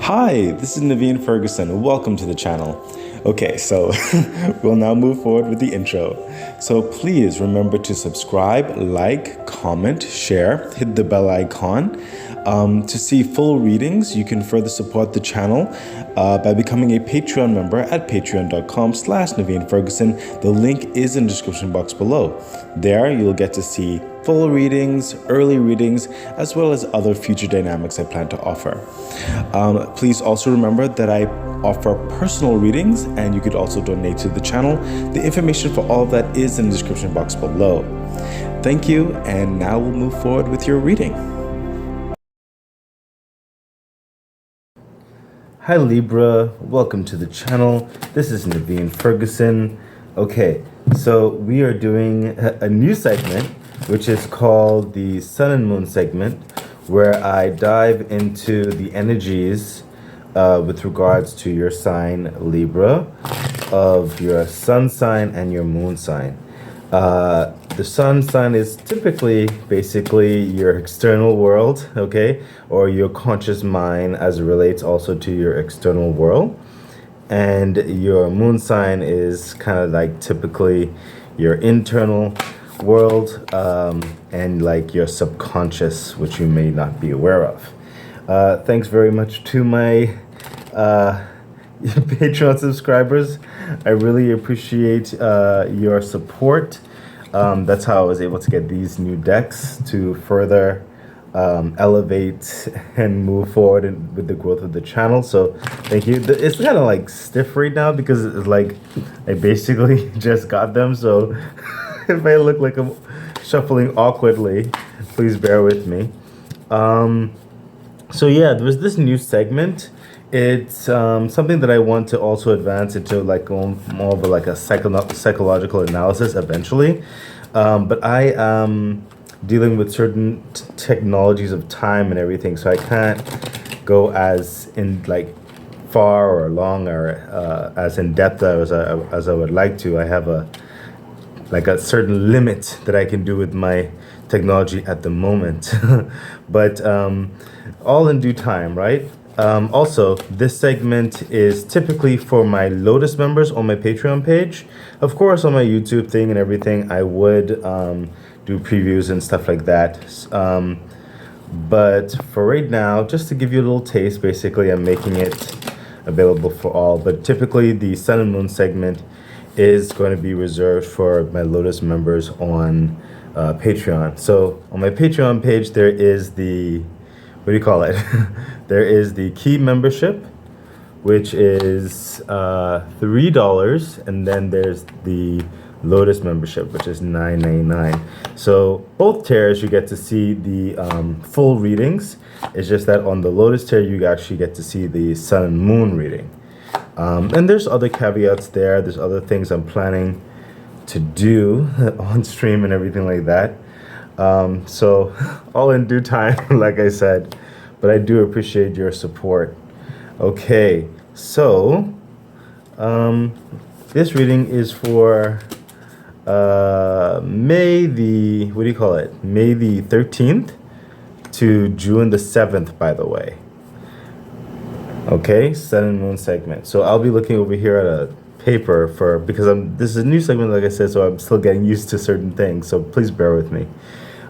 Hi, this is Naveen Ferguson. Welcome to the channel. Okay, so we'll now move forward with the intro. So please remember to subscribe, like, comment, share, hit the bell icon. To see full readings, you can further support the channel by becoming a Patreon member at patreon.com/Naveen Ferguson. The link is in the description box below. There, you'll get to see full readings, early readings, as well as other future dynamics I plan to offer. Please also remember that I offer personal readings, and you could also donate to the channel. The information for all of that is in the description box below. Thank you, and now we'll move forward with your reading. Hi Libra, welcome to the channel. This is Naveen Ferguson. Okay, so we are doing a new segment, which is called the Sun and Moon segment, where I dive into the energies with regards to your sign Libra, of your sun sign and your moon sign. The sun sign is typically basically your external world, okay, or your conscious mind as it relates also to your external world. And your moon sign is kind of like typically your internal world and like your subconscious, which you may not be aware of. Thanks very much to my Patreon subscribers. I really appreciate your support. That's how I was able to get these new decks to further elevate and move forward with the growth of the channel. So thank you. It's kind of like stiff right now because it's like I basically just got them. So if I look like I'm shuffling awkwardly, please bear with me. So yeah, there was this new segment. It's something that I want to also advance into like more of like a psychological analysis eventually. But I am dealing with certain technologies of time and everything, so I can't go as in like far or long or as in depth as I would like to. I have a certain limit that I can do with my technology at the moment. But all in due time, right? Also, this segment is typically for my Lotus members on my Patreon page. Of course, on my YouTube thing and everything, I would do previews and stuff like that. But for right now, just to give you a little taste, basically, I'm making it available for all. But typically, the Sun and Moon segment is going to be reserved for my Lotus members on Patreon. So on my Patreon page, there is the, what do you call it? There is the key membership, which is $3, and then there's the Lotus membership, which is $9.99. So both tiers you get to see the full readings. It's just that on the Lotus tier you actually get to see the Sun and Moon reading. And there's other caveats there. There's other things I'm planning to do on stream and everything like that. So all in due time, like I said, but I do appreciate your support. Okay, so this reading is for May the, what do you call it? May the 13th to June the 7th, by the way. Okay, Sun and Moon segment. So I'll be looking over here at a paper because this is a new segment, like I said, so I'm still getting used to certain things. So please bear with me.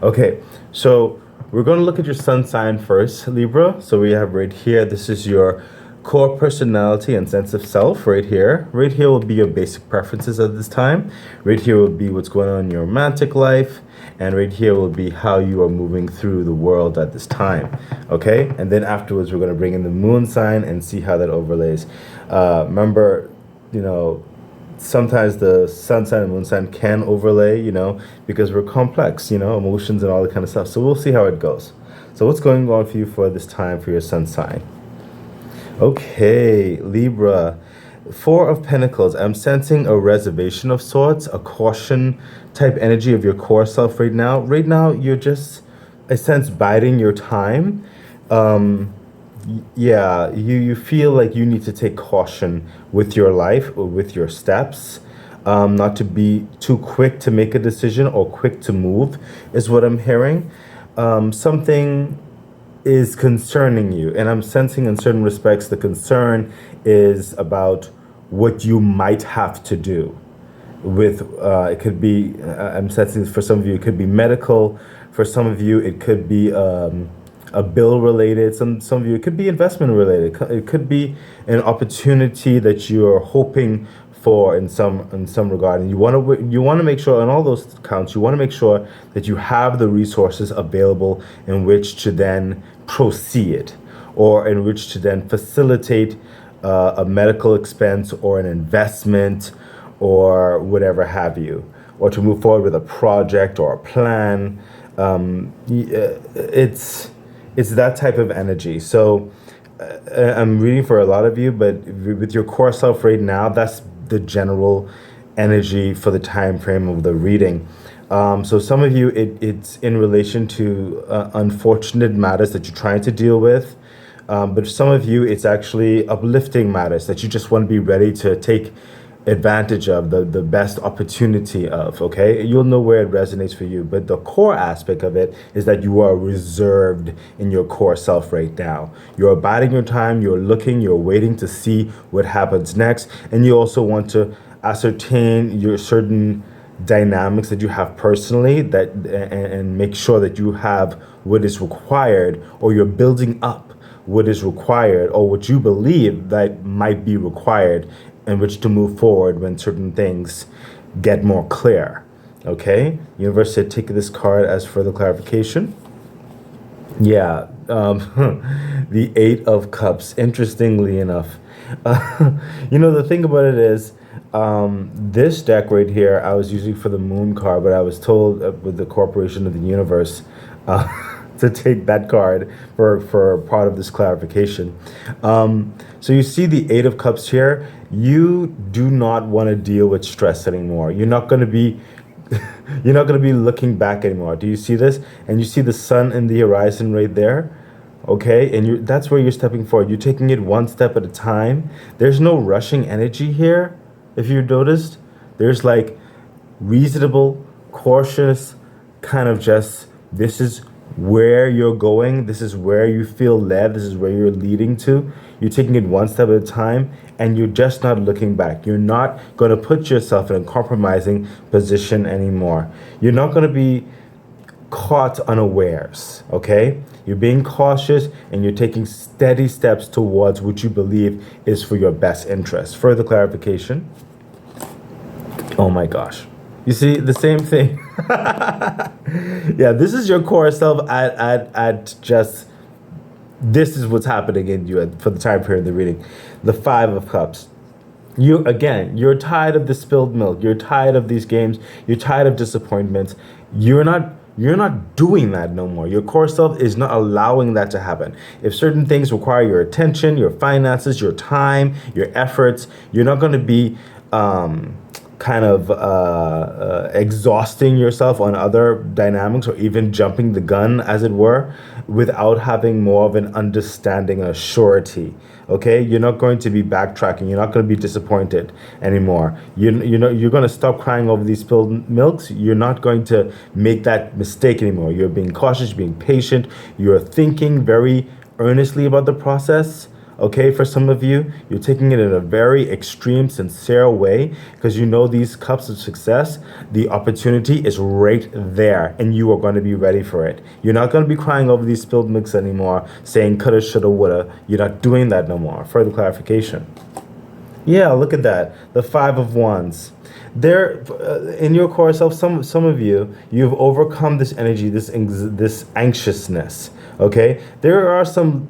Okay, so we're going to look at your sun sign first, Libra. So we have right here, this is your core personality and sense of self right here. Right here will be your basic preferences at this time. Right here will be what's going on in your romantic life. And right here will be how you are moving through the world at this time. Okay, and then afterwards we're going to bring in the moon sign and see how that overlays. Remember, you know, sometimes the sun sign and moon sign can overlay, you know, because we're complex, you know, emotions and all that kind of stuff. So we'll see how it goes. So what's going on for you for this time for your sun sign? Okay, Libra, Four of Pentacles. I'm sensing a reservation of sorts, a caution type energy of your core self right now. Right now, you're just, I sense, biding your time. Yeah, you feel like you need to take caution with your life or with your steps, not to be too quick to make a decision or quick to move is what I'm hearing. Something is concerning you. And I'm sensing in certain respects the concern is about what you might have to do with it could be I'm sensing for some of you it could be medical, for some of you it could be a bill related, some of you it could be investment related, it could be an opportunity that you're hoping for in some regard, and you want to make sure on all those counts you want to make sure that you have the resources available in which to then proceed, or in which to then facilitate a medical expense or an investment or whatever have you, or to move forward with a project or a plan. It's that type of energy. So I'm reading for a lot of you, but with your core self right now, that's the general energy for the time frame of the reading. So some of you, it's in relation to unfortunate matters that you're trying to deal with. But some of you, it's actually uplifting matters that you just want to be ready to take advantage of, the best opportunity of, okay? You'll know where it resonates for you, but the core aspect of it is that you are reserved in your core self right now. You're biding your time, you're looking, you're waiting to see what happens next, and you also want to ascertain your certain dynamics that you have personally, that and make sure that you have what is required, or you're building up what is required, or what you believe that might be required in which to move forward when certain things get more clear. Okay? Universe said take this card as further clarification. Yeah, the Eight of Cups, interestingly enough. The thing about it is, this deck right here, I was using for the Moon card, but I was told with the Corporation of the Universe to take that card for part of this clarification. So you see the Eight of Cups here. You do not want to deal with stress anymore. You're not going to be looking back anymore. Do you see this? And you see the sun in the horizon right there? Okay, and that's where you're stepping forward. You're taking it one step at a time. There's no rushing energy here, if you noticed. There's like reasonable, cautious, kind of just, this is where you're going, this is where you feel led, this is where you're leading to. You're taking it one step at a time, and you're just not looking back. You're not going to put yourself in a compromising position anymore. You're not going to be caught unawares, okay? You're being cautious, and you're taking steady steps towards what you believe is for your best interest. Further clarification. Oh my gosh. You see, the same thing. Yeah, this is your core self at just, this is what's happening in you for the time period of the reading. The Five of Cups. You're tired of the spilled milk. You're tired of these games. You're tired of disappointments. You're not doing that no more. Your core self is not allowing that to happen. If certain things require your attention, your finances, your time, your efforts, you're not going to be exhausting yourself on other dynamics, or even jumping the gun, as it were, without having more of an understanding, a surety. Okay, you're not going to be backtracking. You're not going to be disappointed anymore. You're going to stop crying over these spilled milks. You're not going to make that mistake anymore. You're being cautious, being patient. You're thinking very earnestly about the process. Okay, for some of you, you're taking it in a very extreme, sincere way, because you know these cups of success, the opportunity is right there, and you are going to be ready for it. You're not going to be crying over these spilled milks anymore, saying coulda, shoulda, woulda. You're not doing that no more. Further clarification. Yeah, look at that. The Five of Wands. There, in your core self, some of you, you've overcome this energy, this anxiousness. Okay, there are some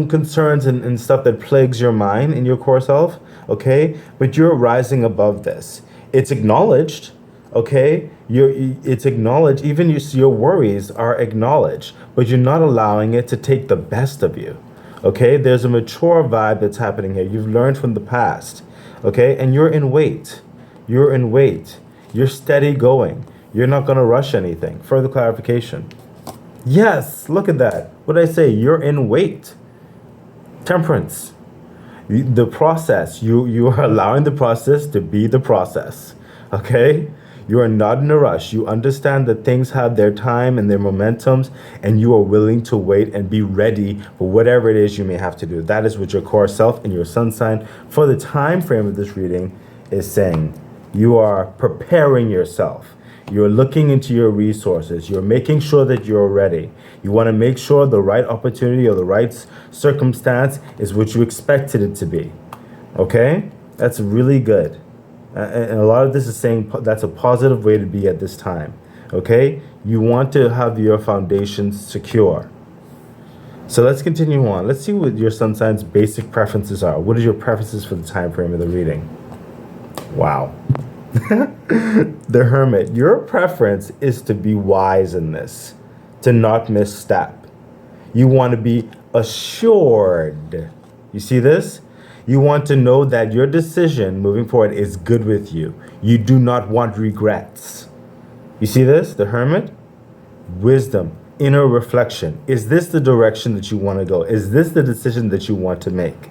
concerns and stuff that plagues your mind in your core self. Okay, but you're rising above this. It's acknowledged. Okay, it's acknowledged. Even your worries are acknowledged, but you're not allowing it to take the best of you. Okay, there's a mature vibe that's happening here. You've learned from the past. Okay, and you're in wait. You're in wait. You're steady going. You're not going to rush anything. Further clarification. Yes, look at that. What did I say? You're in wait. Temperance. The process. You are allowing the process to be the process. Okay? You are not in a rush. You understand that things have their time and their momentums, and you are willing to wait and be ready for whatever it is you may have to do. That is what your core self and your sun sign for the time frame of this reading is saying. You are preparing yourself. You're looking into your resources. You're making sure that you're ready. You want to make sure the right opportunity or the right circumstance is what you expected it to be. Okay? That's really good. And a lot of this is saying that's a positive way to be at this time. Okay? You want to have your foundations secure. So let's continue on. Let's see what your sun sign's basic preferences are. What are your preferences for the time frame of the reading? Wow. The Hermit. Your preference is to be wise in this, to not misstep. You want to be assured. You see this? You want to know that your decision moving forward is good with you. You do not want regrets. You see this? The Hermit? Wisdom, inner reflection. Is this the direction that you want to go? Is this the decision that you want to make?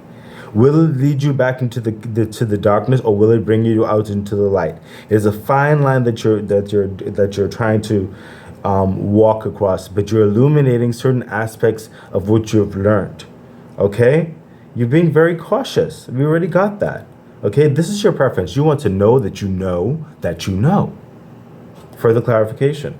Will it lead you back into the darkness, or will it bring you out into the light? There's a fine line that you're trying to walk across, but you're illuminating certain aspects of what you've learned. Okay? You're being very cautious. We already got that. Okay? This is your preference. You want to know that you know that you know. Further clarification.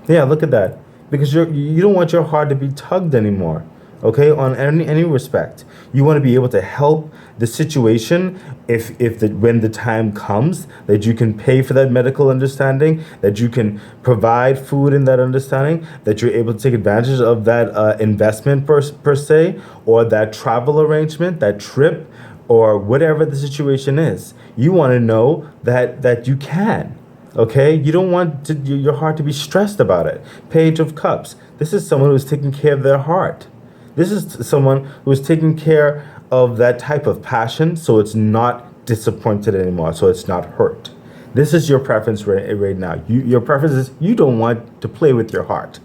Yeah, look at that. Because you don't want your heart to be tugged anymore. Okay, on any respect. You want to be able to help the situation when the time comes, that you can pay for that medical understanding, that you can provide food in that understanding, that you're able to take advantage of that investment per se, or that travel arrangement, that trip, or whatever the situation is. You want to know that you can. Okay, you don't want your heart to be stressed about it. Page of Cups. This is someone who's taking care of their heart. This is someone who's taking care of that type of passion, so it's not disappointed anymore, so it's not hurt. This is your preference right now. Your preference is you don't want to play with your heart.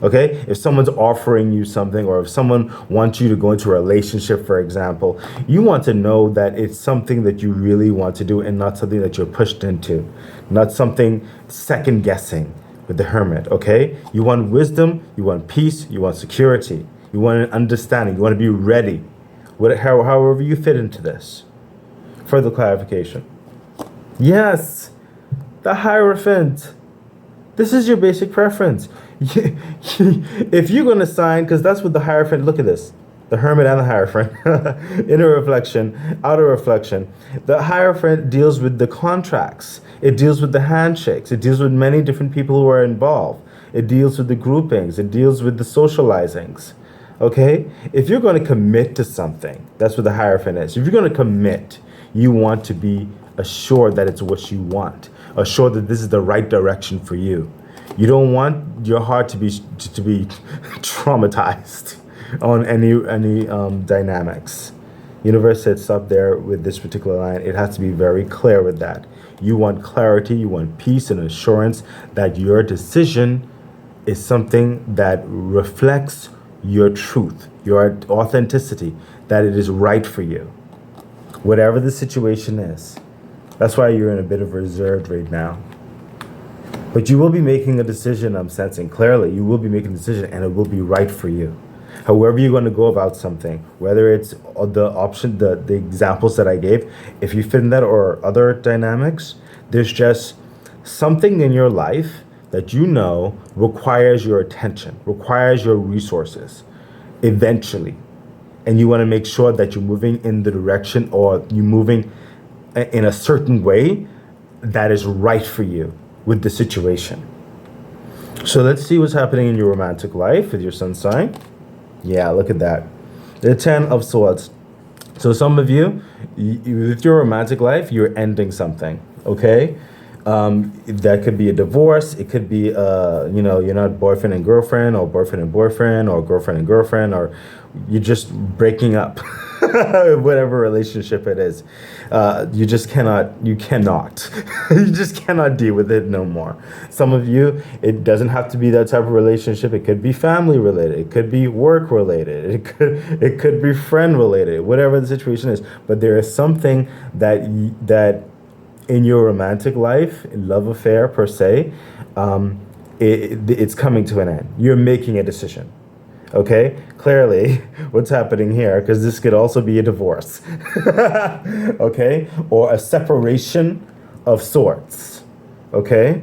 Okay? If someone's offering you something, or if someone wants you to go into a relationship, for example, you want to know that it's something that you really want to do and not something that you're pushed into, not something second guessing with the Hermit. Okay? You want wisdom, you want peace, you want security. You want an understanding. You want to be ready. However you fit into this. Further clarification. Yes, the Hierophant. This is your basic preference. If you're going to sign, because that's what the Hierophant, look at this. The Hermit and the Hierophant. Inner reflection, outer reflection. The Hierophant deals with the contracts. It deals with the handshakes. It deals with many different people who are involved. It deals with the groupings. It deals with the socializings. Okay? If you're going to commit to something, that's what the Hierophant is. If you're going to commit, you want to be assured that it's what you want. Assured that this is the right direction for you. You don't want your heart to be traumatized on any dynamics. Universe said stop there with this particular line. It has to be very clear with that. You want clarity, you want peace and assurance that your decision is something that reflects your truth, your authenticity, that it is right for you, whatever the situation is. That's why you're in a bit of reserve right now. But you will be making a decision, I'm sensing clearly. You will be making a decision, and it will be right for you. However you're going to go about something, whether it's the examples that I gave, if you fit in that or other dynamics, there's just something in your life that you know requires your attention, requires your resources, eventually. And you want to make sure that you're moving in the direction, or you're moving in a certain way that is right for you with the situation. So let's see what's happening in your romantic life with your sun sign. Yeah, look at that. The 10 of Swords. So some of you, with your romantic life, you're ending something, okay? That could be a divorce. It could be, you're not boyfriend and girlfriend, or boyfriend and boyfriend, or girlfriend and girlfriend, or you're just breaking up, whatever relationship it is. You just cannot, you just cannot deal with it no more. Some of you, it doesn't have to be that type of relationship. It could be family related. It could be work related. It could be friend related, whatever the situation is. But there is something that in your romantic life, love affair per se, it's coming to an end. You're making a decision. Okay, clearly what's happening here, because this could also be a divorce, okay, or a separation of sorts. Okay,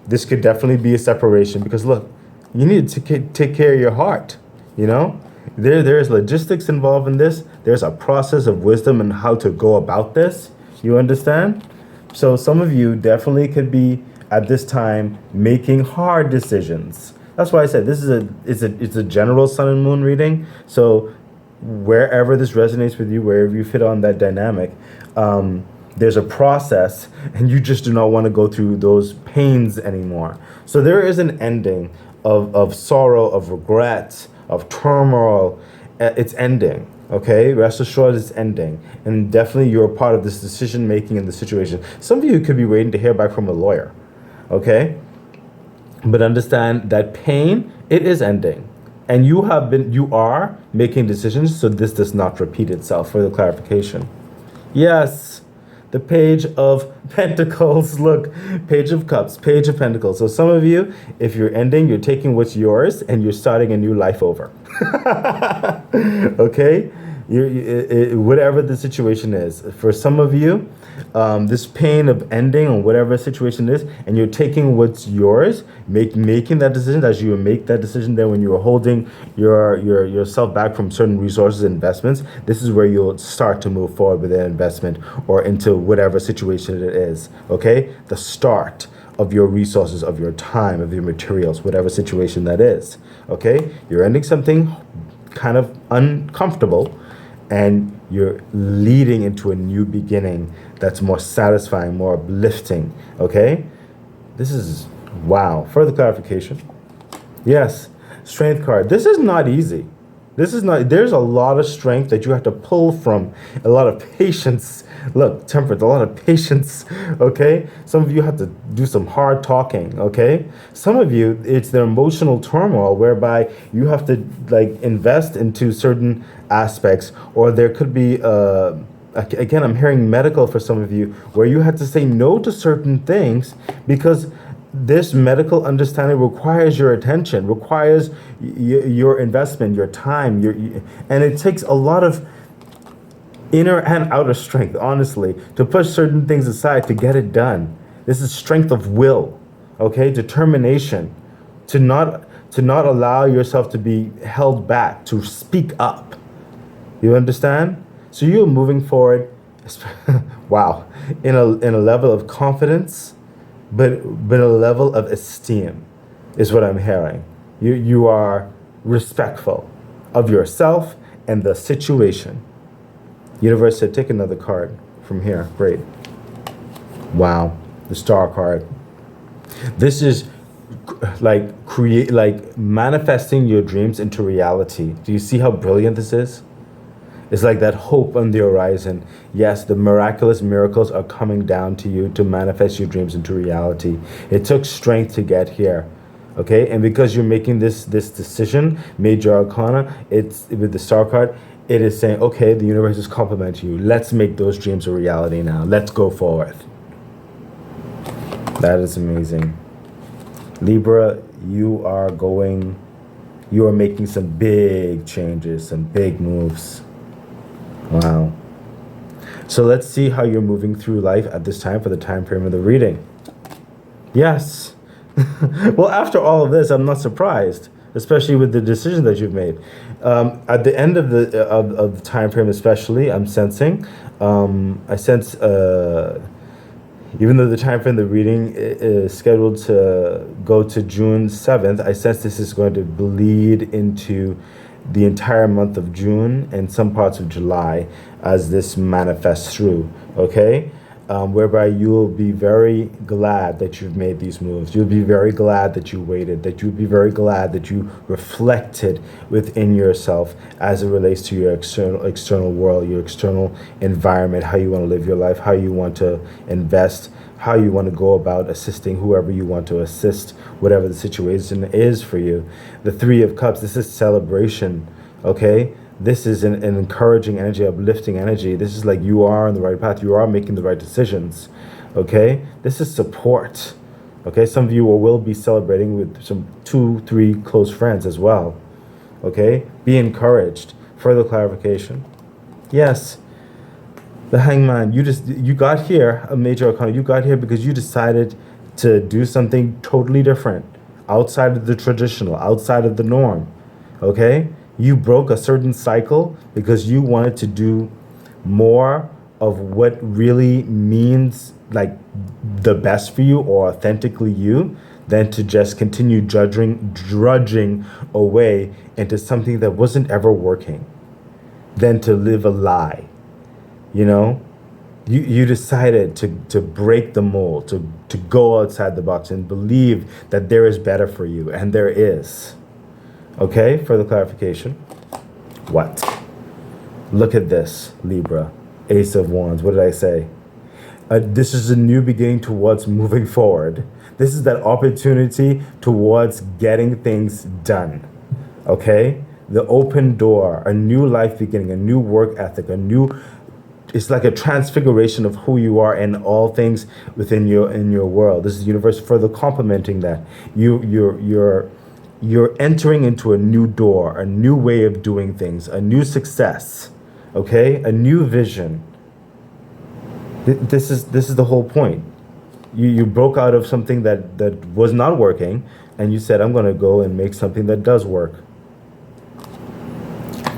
this could definitely be a separation, because look, you need to take care of your heart. You know, there's logistics involved in this. There's a process of wisdom and how to go about this. You understand? So some of you definitely could be at this time making hard decisions. That's why I said this is it's a general sun and moon reading. So wherever this resonates with you, wherever you fit on that dynamic, there's a process, and you just do not want to go through those pains anymore. So there is an ending of sorrow, of regret, of turmoil. It's ending. Okay, rest assured it's ending. And definitely you're a part of this decision making in the situation. Some of you could be waiting to hear back from a lawyer. Okay? But understand that pain, it is ending. And you are making decisions so this does not repeat itself. For the clarification. Yes, the Page of Pentacles. Look, Page of Cups, Page of Pentacles. So some of you, if you're ending, you're taking what's yours and you're starting a new life over. Okay? Whatever the situation is. For some of you, this pain of ending or whatever situation is, and you're taking what's yours, making that decision, as you make that decision there when you were holding yourself back from certain resources and investments, this is where you'll start to move forward with that investment or into whatever situation it is. Okay? The start of your resources, of your time, of your materials, whatever situation that is. Okay? You're ending something kind of uncomfortable, and you're leading into a new beginning that's more satisfying, more uplifting. Okay? This is, wow. Further clarification. Yes, Strength card. This is not easy. There's a lot of strength that you have to pull from, a lot of patience. Look, Temperance, a lot of patience, okay? Some of you have to do some hard talking, okay? Some of you, it's the emotional turmoil whereby you have to like invest into certain aspects, or there could be, again, I'm hearing medical for some of you, where you have to say no to certain things because this medical understanding requires your attention, requires your investment, your time, and it takes a lot of inner and outer strength, honestly, to push certain things aside to get it done. This is strength of will, okay? Determination, to not allow yourself to be held back, to speak up. You understand? So you're moving forward, wow, in a level of confidence, but a level of esteem is what I'm hearing. You are respectful of yourself and the situation. Universe said, take another card from here. Great. Wow. The Star card. This is like manifesting your dreams into reality. Do you see how brilliant this is? It's like that hope on the horizon. Yes, the miraculous miracles are coming down to you to manifest your dreams into reality. It took strength to get here. Okay? And because you're making this decision, Major Arcana, it's with the Star card, it is saying, okay, the universe is complimenting you. Let's make those dreams a reality now. Let's go forward. That is amazing. Libra, you are making some big changes, some big moves. Wow. So let's see how you're moving through life at this time for the time frame of the reading. Yes. Well, after all of this, I'm not surprised, especially with the decision that you've made. At the end of the time frame, especially, I'm sensing, I sense, even though the time frame of the reading is scheduled to go to June 7th, I sense this is going to bleed into the entire month of June and some parts of July as this manifests through, okay? Whereby you will be very glad that you've made these moves. You'll be very glad that you waited, that you'll be very glad that you reflected within yourself as it relates to your external world, your external environment, how you want to live your life, how you want to invest, how you want to go about assisting whoever you want to assist, whatever the situation is for you. The Three of Cups, this is celebration, okay? This is an encouraging energy, uplifting energy. This is like you are on the right path. You are making the right decisions, Okay, this is support. Okay, some of you will be celebrating with some 2-3 close friends as well. Okay, be encouraged. Further clarification. Yes, the Hangman, you got here, a major arcana, you got here because you decided to do something totally different, outside of the traditional, outside of the norm. Okay, you broke a certain cycle because you wanted to do more of what really means like the best for you or authentically you, than to just continue drudging away into something that wasn't ever working, than to live a lie. You know, you decided to break the mold, to go outside the box and believe that there is better for you, and there is. Okay, further clarification. What? Look at this, Libra. Ace of Wands. What did I say? This is a new beginning towards moving forward. This is that opportunity towards getting things done. Okay? The open door, a new life beginning, a new work ethic, it's like a transfiguration of who you are and all things within your world. This is the universe further complementing that. You're entering into a new door, a new way of doing things, a new success. Okay? A new vision. This is the whole point. You broke out of something that was not working, and you said, I'm going to go and make something that does work.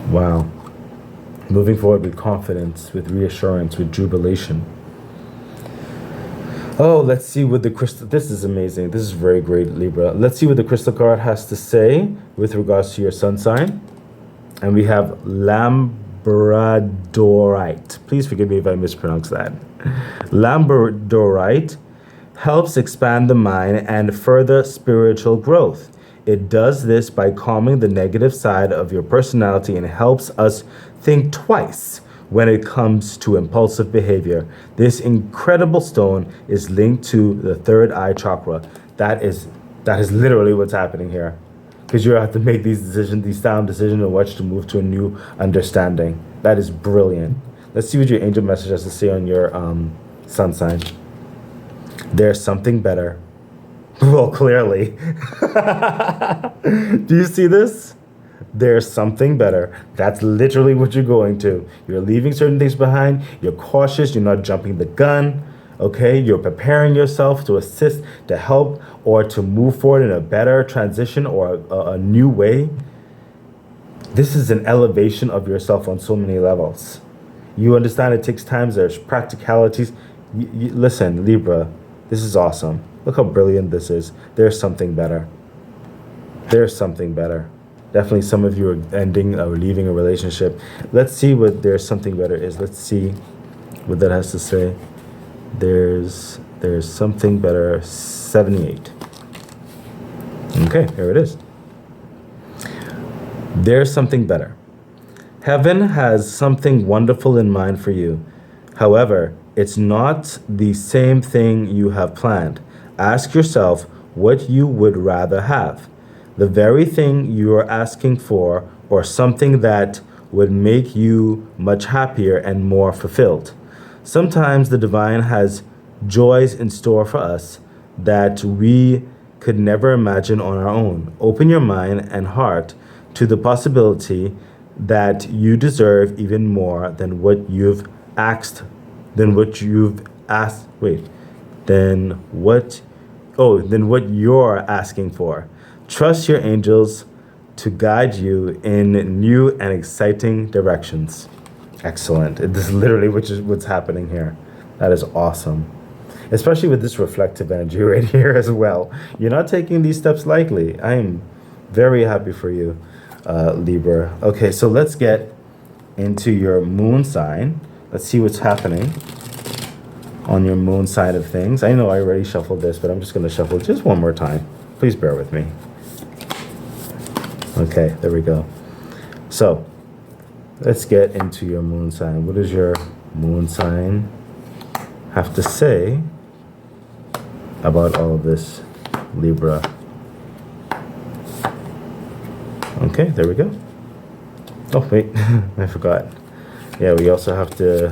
Wow. Moving forward with confidence, with reassurance, with jubilation. Oh, let's see what the crystal... This is amazing. This is very great, Libra. Let's see what the crystal card has to say with regards to your sun sign. And we have Labradorite. Please forgive me if I mispronounce that. Labradorite helps expand the mind and further spiritual growth. It does this by calming the negative side of your personality and helps us think twice when it comes to impulsive behavior. This incredible stone is linked to the third eye chakra. That is literally what's happening here. Because you have to make these decisions, these sound decisions on which to move to a new understanding. That is brilliant. Let's see what your angel message has to say on your sun sign. There's something better. Well, clearly. Do you see this? There's something better. That's literally what you're going to. You're leaving certain things behind. You're cautious. You're not jumping the gun. Okay? You're preparing yourself to assist, to help, or to move forward in a better transition or a new way. This is an elevation of yourself on so many levels. You understand it takes time. There's practicalities. Listen, Libra, this is awesome. Look how brilliant this is. There's something better. There's something better. Definitely some of you are ending or leaving a relationship. Let's see what there's something better is. Let's see what that has to say. There's something better. 78. Okay, here it is. There's something better. Heaven has something wonderful in mind for you. However, it's not the same thing you have planned. Ask yourself what you would rather have. The very thing you are asking for, or something that would make you much happier and more fulfilled. Sometimes the divine has joys in store for us that we could never imagine on our own. Open your mind and heart to the possibility that you deserve even more than what you've asked, than what you're asking for. Trust your angels to guide you in new and exciting directions. Excellent. This is literally what's happening here. That is awesome. Especially with this reflective energy right here as well. You're not taking these steps lightly. I am very happy for you, Libra. Okay, so let's get into your moon sign. Let's see what's happening on your moon side of things. I know I already shuffled this, but I'm just going to shuffle it just one more time. Please bear with me. Okay, there we go. So, let's get into your moon sign. What does your moon sign have to say about all of this, Libra? Okay, there we go. Oh, wait, I forgot. Yeah, we also have to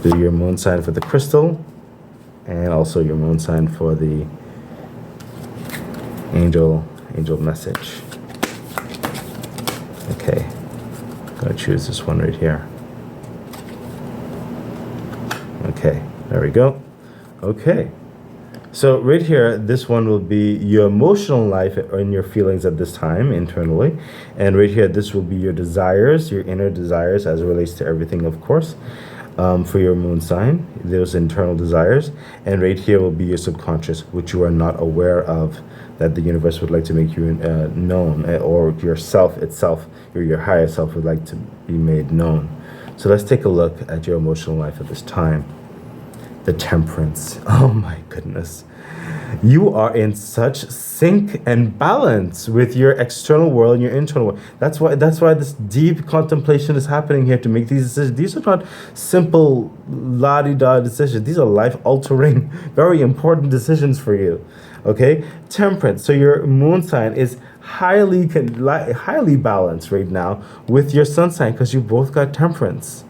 do your moon sign for the crystal. and also your moon sign for the angel message. Okay, I'm gonna choose this one right here. Okay, there we go. Okay, so right here, this one will be your emotional life and your feelings at this time internally. And right here, this will be your desires, your inner desires as it relates to everything, of course, for your moon sign, those internal desires. And right here will be your subconscious, which you are not aware of, that the universe would like to make you known, or yourself itself, or your higher self would like to be made known. So let's take a look at your emotional life at this time. The Temperance. Oh my goodness. You are in such sync and balance with your external world and your internal world. That's why this deep contemplation is happening here to make these decisions. These are not simple la-di-da decisions. These are life-altering, very important decisions for you. Okay? Temperance. So your moon sign is highly balanced right now with your sun sign because you both got Temperance.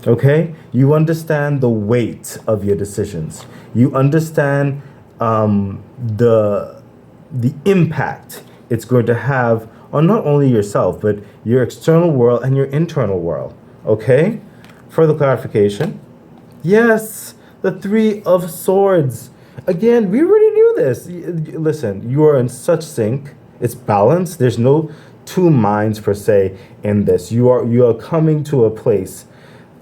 Okay? You understand the weight of your decisions. You understand the impact it's going to have on not only yourself, but your external world and your internal world. Okay? Further clarification. Yes, the Three of Swords. Again, we already knew this. Listen, you are in such sync. It's balanced. There's no two minds per se in this. You are coming to a place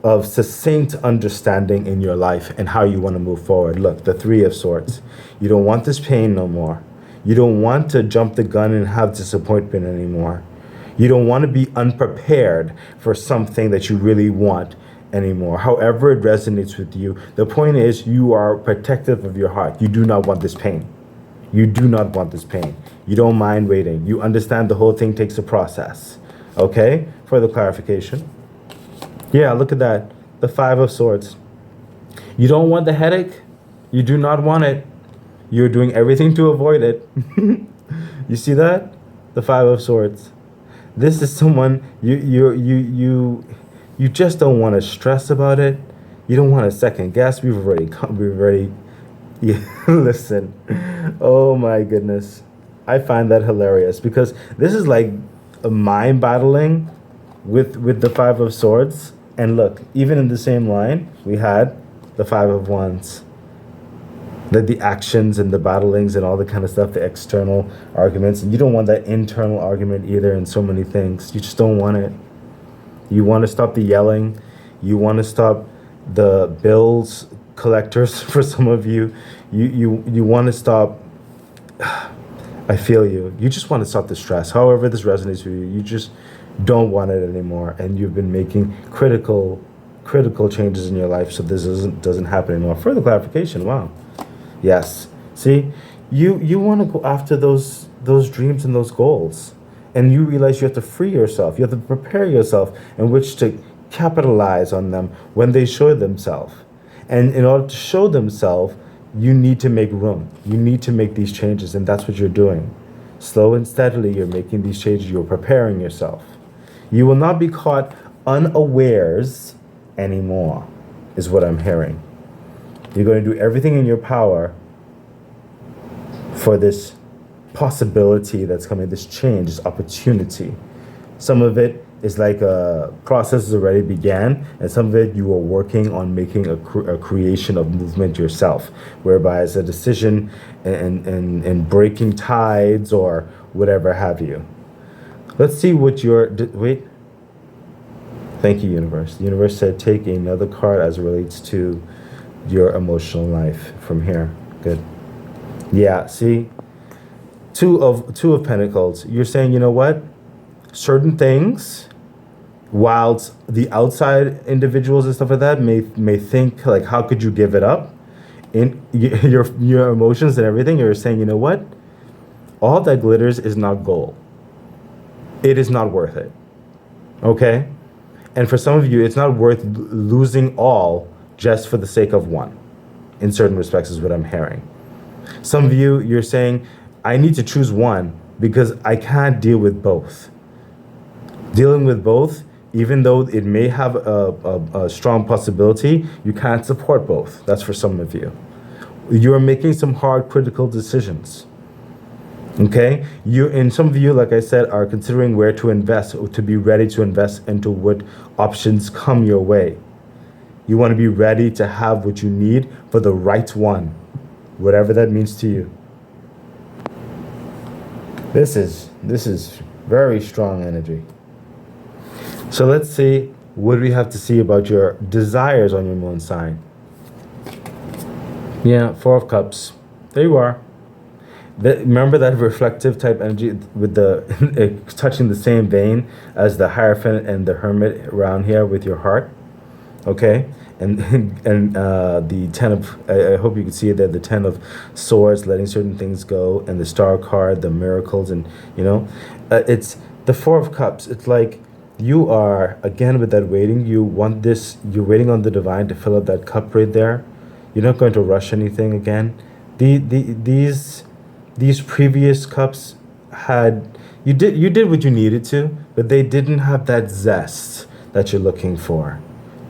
of succinct understanding in your life and how you want to move forward. Look, the Three of Swords. You don't want this pain no more. You don't want to jump the gun and have disappointment anymore. You don't want to be unprepared for something that you really want anymore. However it resonates with you, the point is you are protective of your heart. You do not want this pain. You do not want this pain. You don't mind waiting. You understand the whole thing takes a process. Okay? Further clarification. Yeah, look at that. The Five of Swords. You don't want the headache. You do not want it. You're doing everything to avoid it. You see that? The Five of Swords. This is someone you just don't want to stress about it. You don't want to second guess. We've already yeah, listen. Oh my goodness. I find that hilarious because this is like a mind battling with the Five of Swords. And look, even in the same line, we had the Five of Wands. The actions and the battlings and all the kind of stuff, the external arguments. And you don't want that internal argument either in so many things. You just don't want it. You want to stop the yelling. You want to stop the bills collectors for some of you. You want to stop. I feel you. You just want to stop the stress. However this resonates with you, you just don't want it anymore, and you've been making critical changes in your life so this doesn't happen anymore. Further clarification. Wow. Yes. See, you want to go after those dreams and those goals, and you realize you have to free yourself. You have to prepare yourself in which to capitalize on them when they show themselves. And in order to show themselves, you need to make room. You need to make these changes, and that's what you're doing. Slow and steadily, you're making these changes. You're preparing yourself. You will not be caught unawares anymore, is what I'm hearing. You're going to do everything in your power for this possibility that's coming, this change, this opportunity. Some of it is like a process has already began, and some of it you are working on making a creation of movement yourself, whereby it's a decision and breaking tides or whatever have you. Let's see what your, wait. Thank you, universe. The universe said take another card as it relates to your emotional life from here. Good. Yeah, see? Two of Pentacles. You're saying, you know what? Certain things, whilst the outside individuals and stuff like that may think like, how could you give it up? In your emotions and everything, you're saying, you know what? All that glitters is not gold. It is not worth it. Okay? And for some of you, it's not worth losing all just for the sake of one. In certain respects is what I'm hearing. Some of you, you're saying, I need to choose one because I can't deal with both. Dealing with both, even though it may have a strong possibility, you can't support both. That's for some of you. You're making some hard, critical decisions. Okay? And some of you, like I said, are considering where to invest, or to be ready to invest into what options come your way. You want to be ready to have what you need for the right one, whatever that means to you. This is very strong energy. So let's see, what do we have to see about your desires on your moon sign? Yeah, Four of Cups. There you are. Remember that reflective type energy with the touching the same vein as the Hierophant and the Hermit around here with your heart? Okay? And the Ten of, I hope you can see it there, the Ten of Swords, letting certain things go, and the Star card, the miracles, and, you know, it's the Four of Cups. It's like you are, again, with that waiting, you want this, you're waiting on the divine to fill up that cup right there. You're not going to rush anything again. These previous cups had, you did what you needed to, but they didn't have that zest that you're looking for.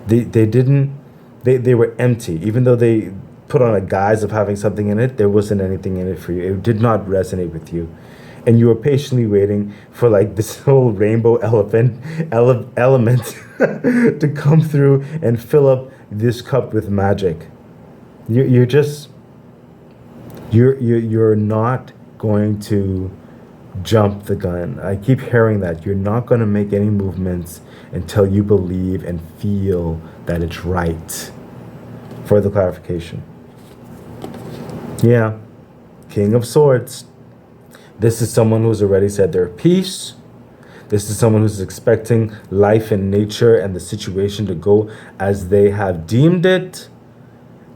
They were empty. Even though they put on a guise of having something in it, there wasn't anything in it for you. It did not resonate with you. And you were patiently waiting for like this whole rainbow element to come through and fill up this cup with magic. You're not going to jump the gun. I keep hearing that. You're not going to make any movements until you believe and feel that it's right. Further clarification. Yeah. King of Swords. This is someone who's already said their piece. This is someone who's expecting life and nature and the situation to go as they have deemed it.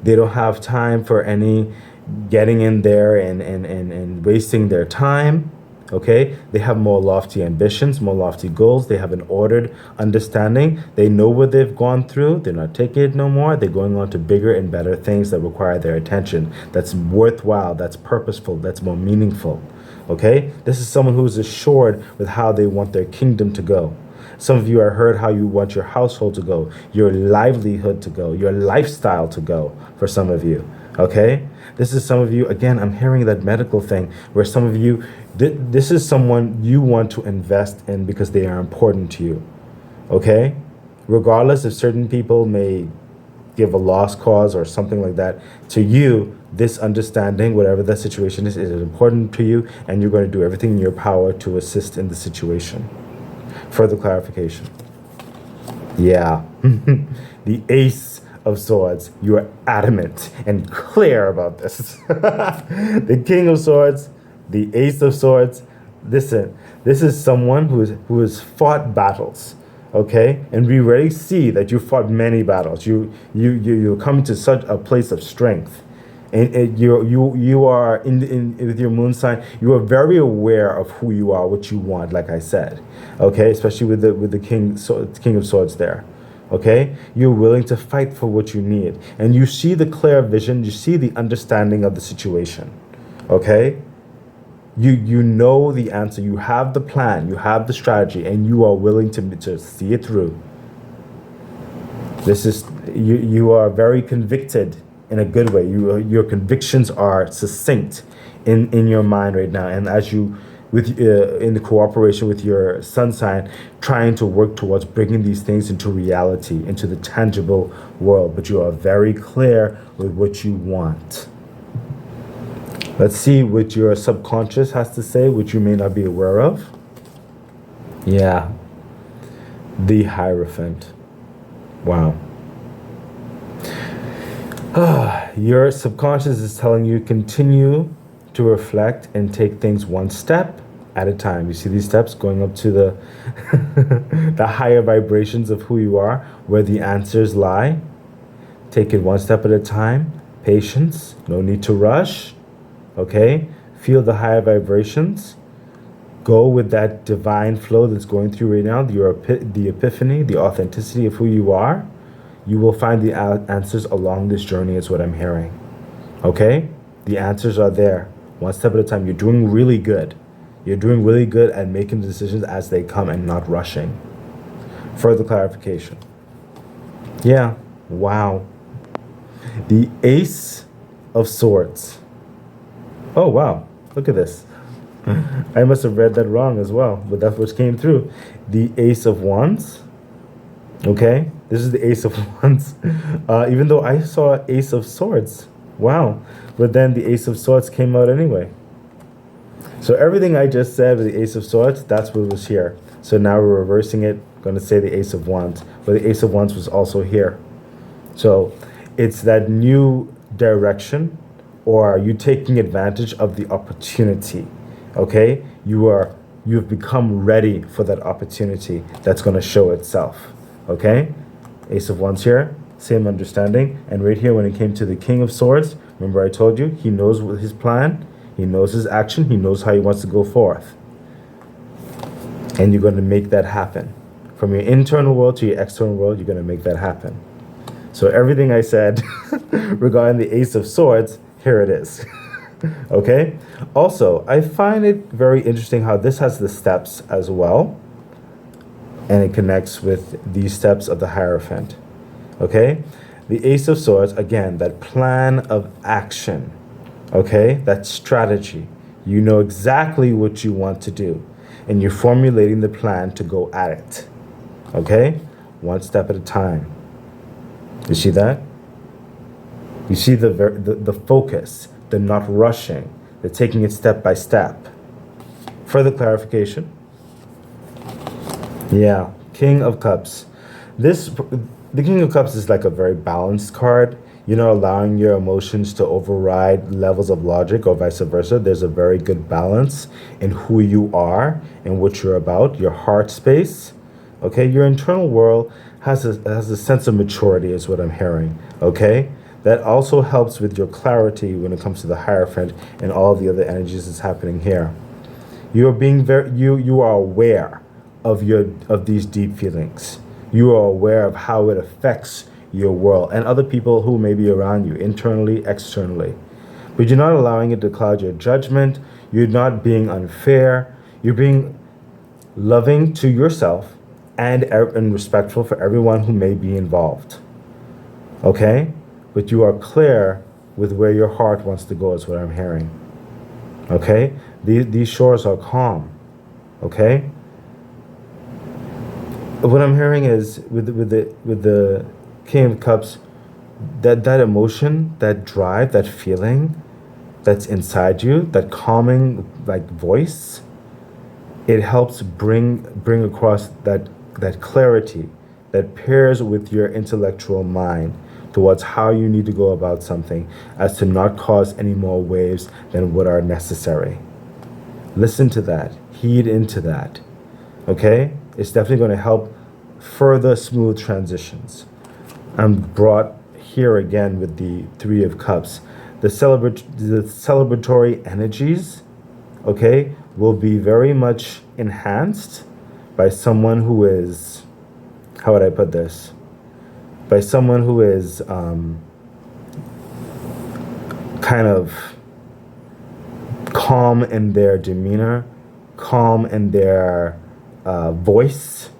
They don't have time for any getting in there and wasting their time. Okay? They have more lofty ambitions, more lofty goals. They have an ordered understanding. They know what they've gone through. They're not taking it no more. They're going on to bigger and better things that require their attention. That's worthwhile. That's purposeful. That's more meaningful. Okay? This is someone who is assured with how they want their kingdom to go. Some of you, I heard how you want your household to go, your livelihood to go, your lifestyle to go for some of you. Okay? This is some of you, again, I'm hearing that medical thing where some of you, this is someone you want to invest in because they are important to you. Okay? Regardless if certain people may give a lost cause or something like that, to you, this understanding, whatever that situation is important to you, and you're going to do everything in your power to assist in the situation. Further clarification. Yeah. The Ace of Swords. You are adamant and clear about this. The King of Swords, the Ace of Swords. Listen, this is someone who has fought battles. Okay? And we already see that you fought many battles. You're coming to such a place of strength. And you are in with your moon sign. You are very aware of who you are, what you want. Like I said, okay, especially with the King of Swords there. Okay, you're willing to fight for what you need, and you see the clear vision. You see the understanding of the situation. Okay, you know the answer. You have the plan. You have the strategy, and you are willing to see it through. This is you are very convicted. In a good way. Your convictions are succinct in your mind right now, and as you in the cooperation with your sun sign, trying to work towards bringing these things into reality, into the tangible world, but you are very clear with what you want. Let's see what your subconscious has to say, which you may not be aware of. Yeah, the Hierophant. Wow. Your subconscious is telling you continue to reflect and take things one step at a time. You see these steps going up to the the higher vibrations of who you are, where the answers lie. Take it one step at a time. Patience. No need to rush. Okay? Feel the higher vibrations. Go with that divine flow that's going through right now, the epiphany, the authenticity of who you are. You will find the answers along this journey is what I'm hearing. Okay? The answers are there. One step at a time. You're doing really good. You're doing really good at making decisions as they come and not rushing. Further clarification. Yeah. Wow. The Ace of Swords. Oh, wow. Look at this. I must have read that wrong as well, but that's what came through. The Ace of Wands. Okay, this is the Ace of Wands. Even though I saw Ace of Swords. Wow. But then the Ace of Swords came out anyway. So everything I just said with the Ace of Swords, that's what was here. So now we're reversing it. Going to say the Ace of Wands. But the Ace of Wands was also here. So it's that new direction, or you taking advantage of the opportunity. Okay? You've become ready for that opportunity that's going to show itself. Okay? Ace of Wands here, same understanding. And right here, when it came to the King of Swords, remember I told you, he knows what his plan, he knows his action, he knows how he wants to go forth. And you're going to make that happen. From your internal world to your external world, you're going to make that happen. So everything I said regarding the Ace of Swords, here it is. Okay? Also, I find it very interesting how this has the steps as well. And it connects with these steps of the Hierophant. Okay? The Ace of Swords, again, that plan of action. Okay? That strategy. You know exactly what you want to do. And you're formulating the plan to go at it. Okay? One step at a time. You see that? You see the focus, the not rushing, the taking it step by step. Further clarification? Yeah, King of Cups. The King of Cups is like a very balanced card. You're not allowing your emotions to override levels of logic or vice versa. There's a very good balance in who you are and what you're about, your heart space. Okay, your internal world has a sense of maturity is what I'm hearing. Okay? That also helps with your clarity when it comes to the Hierophant and all the other energies that's happening here. You're being you are aware of these deep feelings. You are aware of how it affects your world and other people who may be around you, internally, externally. But you're not allowing it to cloud your judgment. You're not being unfair. You're being loving to yourself and respectful for everyone who may be involved. Okay? But you are clear with where your heart wants to go is what I'm hearing. Okay? These shores are calm. Okay? What I'm hearing is with the King of Cups, that emotion, that drive, that feeling that's inside you, that calming like voice, it helps bring across that clarity that pairs with your intellectual mind towards how you need to go about something as to not cause any more waves than what are necessary. Listen to that. Heed into that. Okay? It's definitely going to help further smooth transitions. I'm brought here again with the Three of Cups. The celebratory energies, okay, will be very much enhanced by someone who is, how would I put this? By someone who is kind of calm in their demeanor, calm in their voice,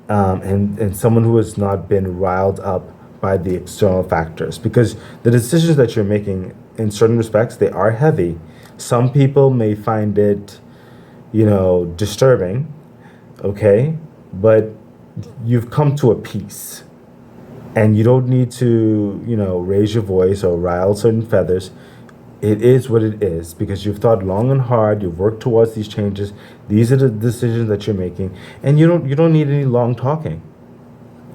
and someone who has not been riled up by the external factors. Because the decisions that you're making, in certain respects, they are heavy. Some people may find it, disturbing, okay? But you've come to a peace. And you don't need to, raise your voice or rile certain feathers. It is what it is because you've thought long and hard. You've worked towards these changes. These are the decisions that you're making, and you don't need any long talking.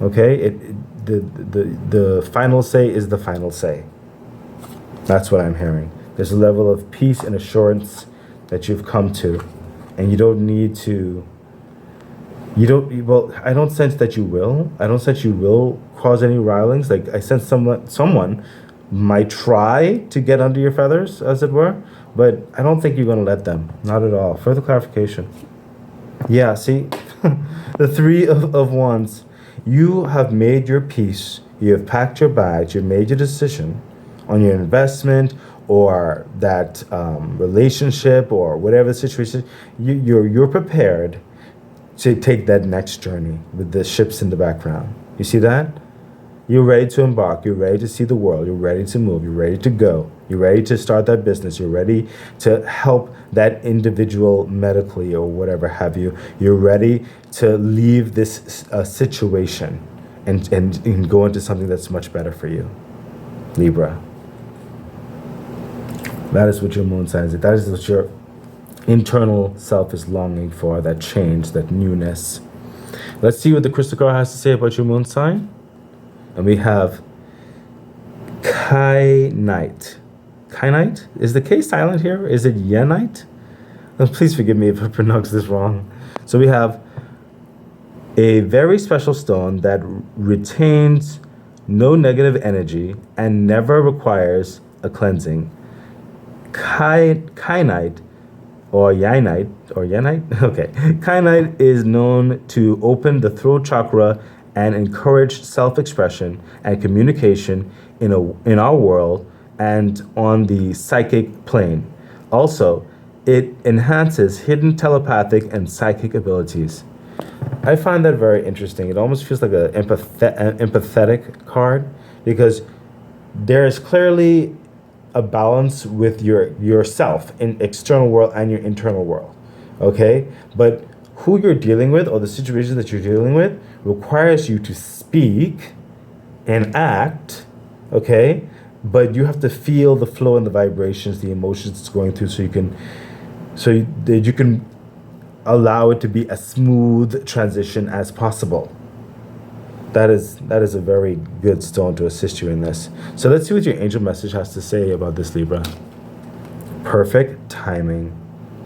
Okay, the final say is the final say. That's what I'm hearing. There's a level of peace and assurance that you've come to, and you don't need to. I don't sense that you will. I don't sense you will cause any rilings. Like I sense someone might try to get under your feathers, as it were, but I don't think you're going to let them. Not at all. Further clarification. Yeah, see? The Three of Wands. You have made your peace. You have packed your bags. You've made your decision on your investment or that relationship or whatever the situation. You're prepared to take that next journey with the ships in the background. You see that? You're ready to embark. You're ready to see the world. You're ready to move. You're ready to go. You're ready to start that business. You're ready to help that individual medically or whatever have you. You're ready to leave this situation and go into something that's much better for you. Libra. That is what your moon sign is. That is what your internal self is longing for, that change, that newness. Let's see what the crystal card has to say about your moon sign. And we have Kyanite. Kyanite? Is the K silent here? Is it Yenite? Oh, please forgive me if I pronounce this wrong. So we have a very special stone that retains no negative energy and never requires a cleansing. Kyanite or Yenite, okay. Kyanite is known to open the throat chakra and encourage self-expression and communication in our world and on the psychic plane. Also, it enhances hidden telepathic and psychic abilities. I find that very interesting. It almost feels like an empathetic card, because there is clearly a balance with yourself in external world and your internal world, okay? But who you're dealing with or the situation that you're dealing with requires you to speak and act, okay? But you have to feel the flow and the vibrations, the emotions it's going through, so that you can allow it to be a smooth transition as possible. That is a very good stone to assist you in this. So let's see what your angel message has to say about this, Libra. Perfect timing.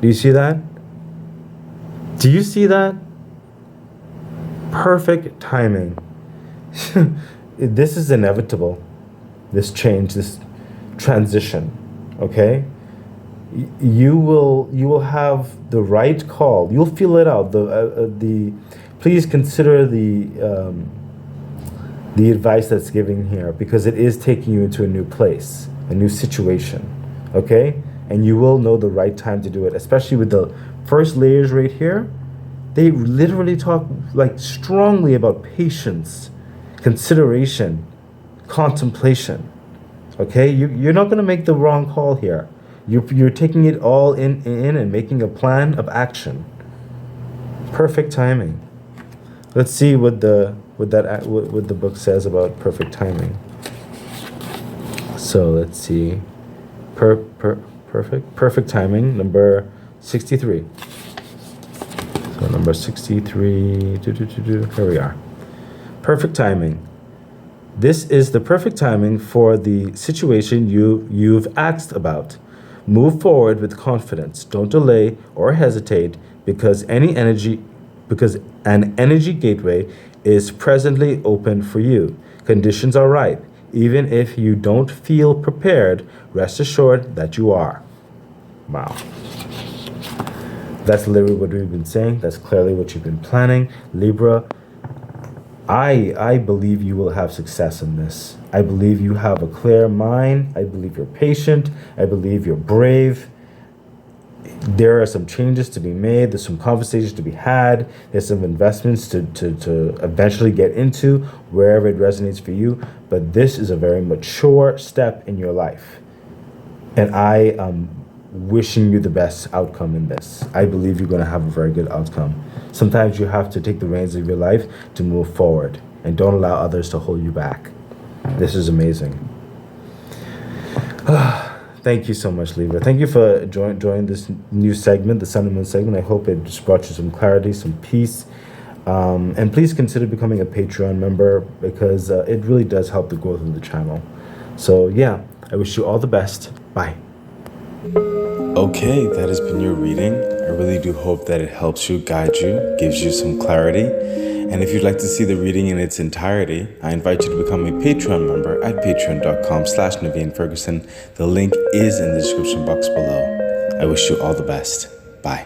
Do you see that? Do you see that? Perfect timing. This is inevitable. This change, this transition, okay? You will have the right call. You'll feel it out. Please consider the advice that's given here, because it is taking you into a new place, a new situation, okay? And you will know the right time to do it, especially with the first layers right here. They literally talk like strongly about patience, consideration, contemplation, okay? You're not going to make the wrong call here. You're taking it all in and making a plan of action. Perfect timing. Let's see what the book says about perfect timing. So let's see. Perfect timing, number 63. So number 63. Here we are. Perfect timing. This is the perfect timing for the situation you've asked about. Move forward with confidence. Don't delay or hesitate, because an energy gateway is presently open for you. Conditions are ripe. Even if you don't feel prepared, rest assured that you are. Wow. That's literally what we've been saying. That's clearly what you've been planning. Libra, I believe you will have success in this. I believe you have a clear mind. I believe you're patient. I believe you're brave. There are some changes to be made. There's some conversations to be had. There's some investments to eventually get into wherever it resonates for you. But this is a very mature step in your life. And I am wishing you the best outcome in this. I believe you're going to have a very good outcome. Sometimes you have to take the reins of your life to move forward, and don't allow others to hold you back. This is amazing. Thank you so much, Libra. Thank you for joining this new segment, the Sun and Moon segment. I hope it just brought you some clarity, some peace. And please consider becoming a Patreon member, because it really does help the growth of the channel. So yeah, I wish you all the best. Bye. Okay, that has been your reading. I really do hope that it helps you, guides you, gives you some clarity. And if you'd like to see the reading in its entirety, I invite you to become a Patreon member at patreon.com/Naveen Ferguson. The link is in the description box below. I wish you all the best. Bye.